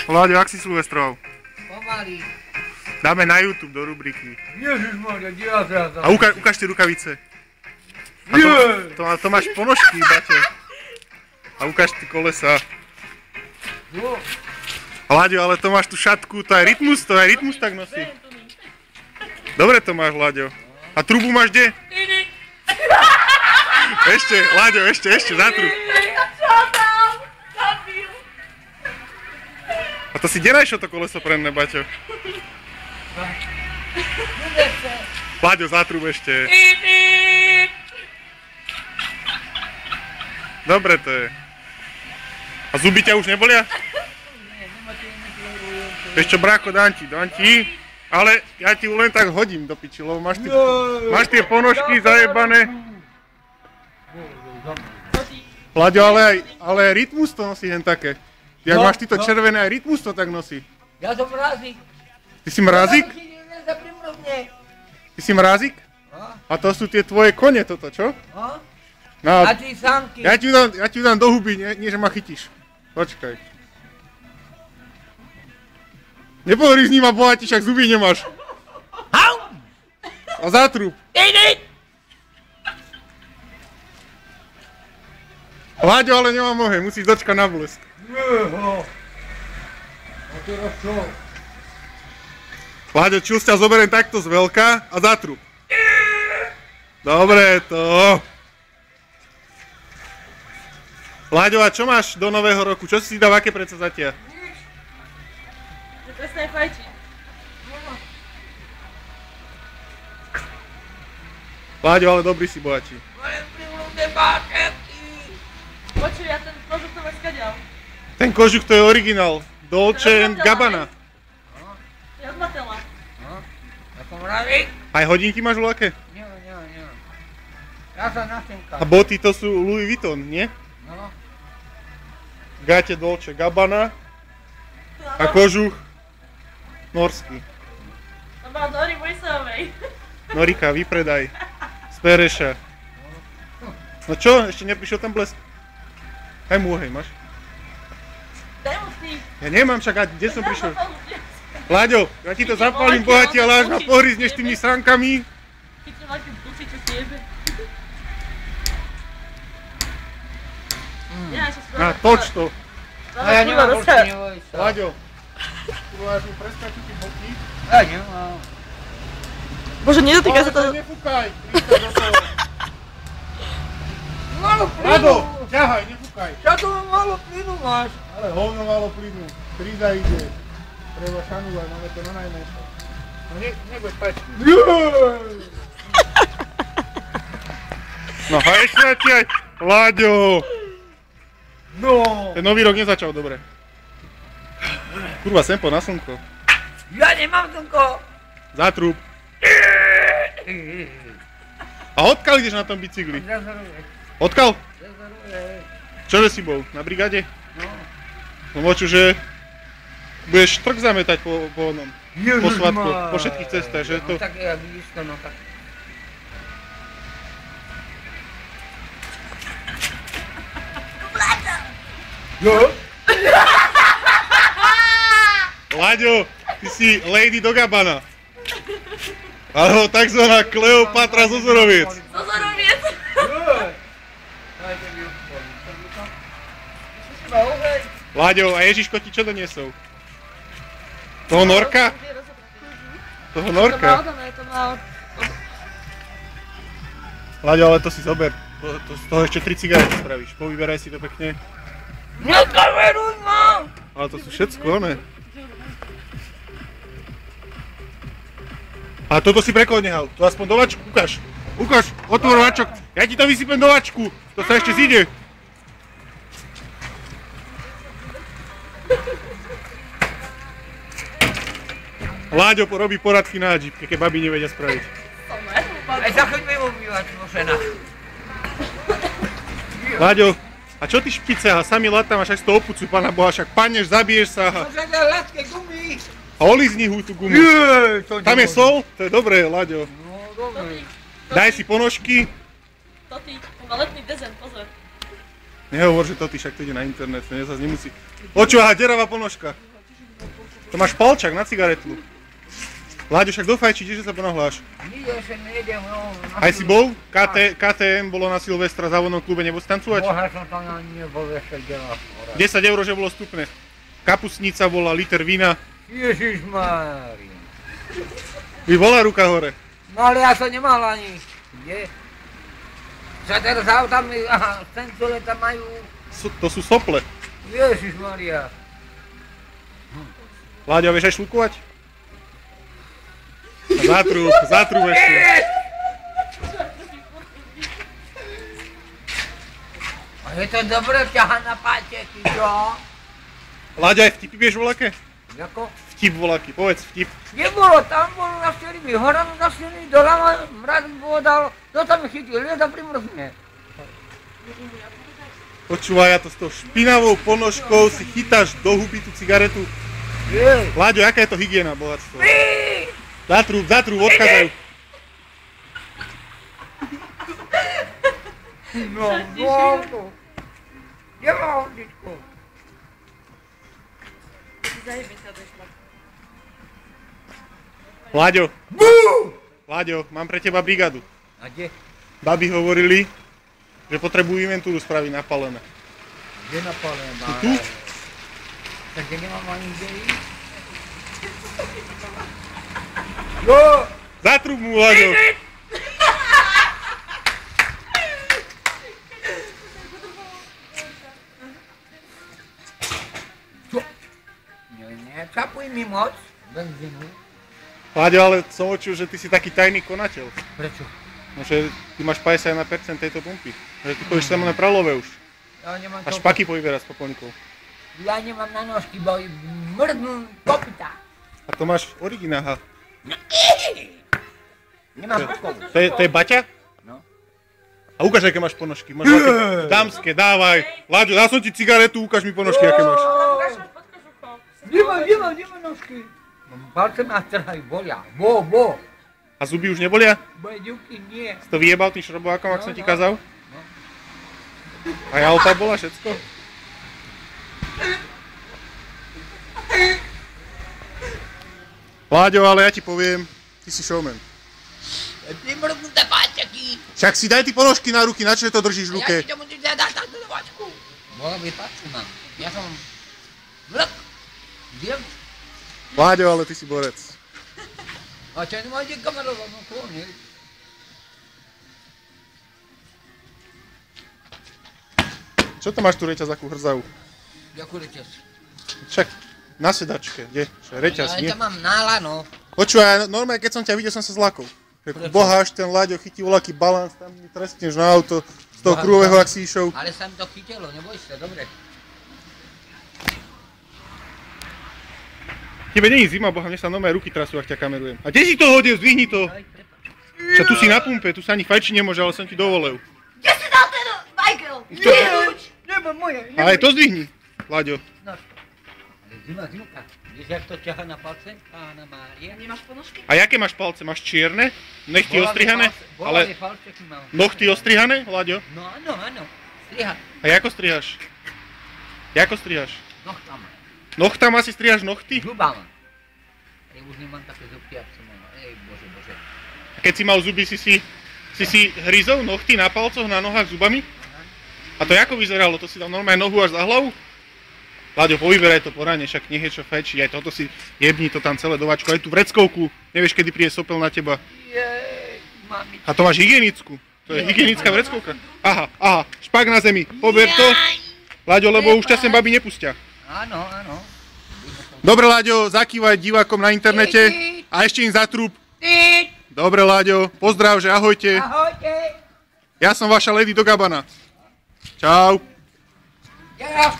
Láďo, ak si Silvestroval? Pomaly. Dáme na YouTube do rubriky. Ježišmarja, kde ja teraz A ukáž tie rukavice. A to máš ponožky, Baťo. A ukáž ty kolesa. No. Láďo, ale to máš tú šatku, to aj rytmus tak nosí. Dobre to máš, Láďo. A trubu máš kde? Ešte, Láďo, ešte, za trub. A to si kde najšlo to koleso predné, Baťo? Láďo, za trub ešte. Dobre to je. A zuby ťa už nebolia? Vieš čo, bráko, dám ti, ale ja ti len tak hodím do piči, lebo máš tie ponožky zajebané. Láďo, ale aj rytmus to nosí len také. Jak máš ty to červené, aj rytmus to tak nosí. Ja som mrázik. Ty si mrázik? Ty si mrázik? A to sú tie tvoje kone toto, čo? No, a ty sánky. Ja ti dám do huby, nie že ma chytíš. Počkaj. Nepohorí s ním a bohatí, však zuby nemáš. A zátrub. Láďo, ale nemám nohe, musíš dočkať na blesk. A teraz čo? Láďo, čil ťa zoberiem takto z veľka a zátrub. Dobre to. Láďo, a čo máš do nového roku? Čo si dal, aké predsavzatia? Že presne fajčí. Láďo, ale dobrý si bohatí. Počuj, ja ten kožuk to máš skadiaľ. Ten kožuk to je originál. Dolce & Gabbana. Je od Matela. Ja som mrázik. Aj hodinky máš voľaké? Nie. Ja sa nasemkám. A boty to sú Louis Vuitton, nie? No. Gate Dolce & Gabbana. A kožuch norský. To má Dory Mojsovej. Norika, vypredaj. Z Pereša. No čo, ešte neprišiel ten blesk? Aj mu ohej, máš? Daj mu ty. Ja nemám však, a kde som prišiel? Láďo, ja ti to zapálim bohatí, ale až ma pohryzneš tými srankami. Ty čo máš keď duci, čo tiebe. Na, toč to. A ja nemám bočky, neboj sa. Láďo, tu máš mu preskaču ty boky. Ja nemám. Bože, nedotýkaj sa to. Ale nefúkaj, príška do toho. Malo plynu. Láďo, ťahaj, nefúkaj. Čo tu malo plynu máš? Ale hovno malo plynu. Trída ide. Treba šanúvať, máme to na najmenšie. No nebuď spať. No a ešte ti aj... Láďo! No. Ten nový rok nezačal dobre. Kurva, sem po na slnko. Ja nemám slnko. Zátrub. A odkiaľ ideš na tom bicykli? Odkiaľ? Čože si bol? Na brigáde? No. No moču, že budeš trk zametať po onom. Po svatku, po všetkých cestách, že to... No tak ja vidíš to, no tak. Jo? Láďo, ty si Lady do Gabbana. Alebo takzvaná Kleopatra Zozoroviec. Zozoroviec. Láďo, a Ježiško ti čo doniesol? Toho norka? Toho norka? To má... Láďo, ale to si zober. Z toho ešte 3 cigarety spravíš. Povyberaj si to pekne. Nekameruj ma! Ale to sú všetko, ne? A toto si pre koho nehal? To aspoň do vačku, ukáž. Ukáž, otvor vačok. Ja ti to vysypem do vačku. To sa ešte zíde. Láďo robí poradky na džipke, keď babi nevedia spraviť. Aj za chodíme umývať vo ženách. Láďo, a čo ty špice? A sami lat tam až aj z toho opucujú, pána Boha, však padneš, zabiješ sa. No však ja ľadské gumy. A olizni tú gumu. Tam je sol? To je dobré, Láďo. No dobre. Daj si ponožky. Toti, to má letný dezent, pozor. Nehovor, že to ty, však to ide na internet, to zase nemusí. Počúva, deravá ponožka. To máš palčak na cigaretu. Láďo, však dofajčí, že sa ponáhľaš. Nie, ešte nejdem, no. Aj si bol? KTM bolo na Silvestra v závodnom klube, nebol si tancovať? Boha som tam nebol ešte delať. 10 eur, že bolo vstupné. Kapusnica bola, liter vína. Ježišmária. By bola ruka hore. No ale ja som nemal ani. Kde? Čo teraz autami, aha, senzore tam majú. To sú sople. Ježišmária. Láďo, vieš aj šlukovať? Zátrub ešte. A je to dobre ťahať na páteky, čo? Láďo, aj vtipy vieš voľaké? Jako? Vtip voľaký, povedz vtip. Nebolo, tam bolo na ryby, hora na ryby, doľava, mraz vodal, to tam chytil, lieta primrzne. Počúvaj, ja to s tou špinavou ponožkou si chytáš do huby tú cigaretu. Jej. Láďo, aká je to hygiena, bohatstvo? Pí! Zátrub, odchádzajú. No, no, nemám dičko. Zajebe sa do šlaku. Láďo, mám pre teba brigádu. A kde? Babi hovorili, že potrebujú inventúru spraviť napálené. Kde napálené? Tu? Takže nemám ani kde ísť. Jo! Zátrub mu, Láďo. Nečapuj mi moc benzínu. Láďo, ale som očul, že ty si taký tajný konateľ. Prečo? No, že ty máš 51% tejto pumpy. Že ty chodíš samo na pralové už. Ja nemám A to. špaky povyberať z popolníkov. Ja nemám na nožky, bo mrdnú kopyta. A to máš origináha. Nemám pokov. To je Baťa? No. A ukáž, aké máš ponožky. Máš aké dámske, dávaj. Láďo, dal som ti cigaretu, ukáž mi ponožky, aké máš. Ukáž máš pod kožuchou. Nemám nožky. Palce ma trhajú, bolia. Bo. A zuby už nebolia? Moje ďuky nie. Si to vyjebal tým šrobovákom, ak som ti kazal? A jalpa bola všetko? Láďo, ale ja ti poviem, ty si showman. Ty mrdnuté páteky. Však si daj ty ponožky na ruky, na čo to držíš v ruke? Ja ti to musím dať takto do vačku. Bola by pačku mám. Ja som vlk. Viem. Láďo, ale ty si borec. A čo nemôžete kamerovať, no to nie. Čo to máš tu reťaz akú hrzavu? Jakú reťaz? Však na sedačke, kde? Reťaz, nie? Ja tam mám nálano. Počúvaj, normálne keď som ťa videl, som sa zlakol. Boha, až ten Láďo chytí voľaký balans, tam mi trestneš na auto z toho kruhového, ak si išiel. Ale sa mi to chytilo, neboj sa, dobre. Tebe nie je zima, boha, mne sa normálne ruky trasú, ak ťa kamerujem. A kde si to hodil, zdvihni to. Čo tu si na pumpe, tu sa ani fajči nemôže, ale som ti dovolil. Kde si dal ten bajkel? Nebo moje. Ale to zdvihni, Láďo. No. Ale zimka. Vieš, jak to ťaha na palce? Pána Mária. Nemáš ponožky? A jaké máš palce? Máš čierne? Nechty ostrihané? Ale palčeky mám. nohty ostrihané, Láďo? No áno. Striha. A ako strihaš? Jako strihaš? Nohtama. Nochtama si strihaš nohty? Zubama. Ja už nemám také zubky, jak som mal. Ej, bože. A keď si mal zuby, si hryzol nohty na palcoch, na nohách zubami? A to ako vyzeralo? To si dal normálne nohu až za hlavu? Láďo, povyberaj to poráne, však nech je čo fajčí, aj toto si jebni to tam celé do vačku, aj tú vreckovku, nevieš kedy príde sopel na teba. Jej, mamička. A to máš hygienickú, to je hygienická vreckovka. Aha, špak na zemi, pober to, Láďo, lebo už ťa sem babi nepustia. Áno. Dobre, Láďo, zakývaj divákom na internete a ešte im zatrúb. Dobre, Láďo, pozdrav, že ahojte. Ahojte. Ja som vaša Lady do Gabana. Čau. Ja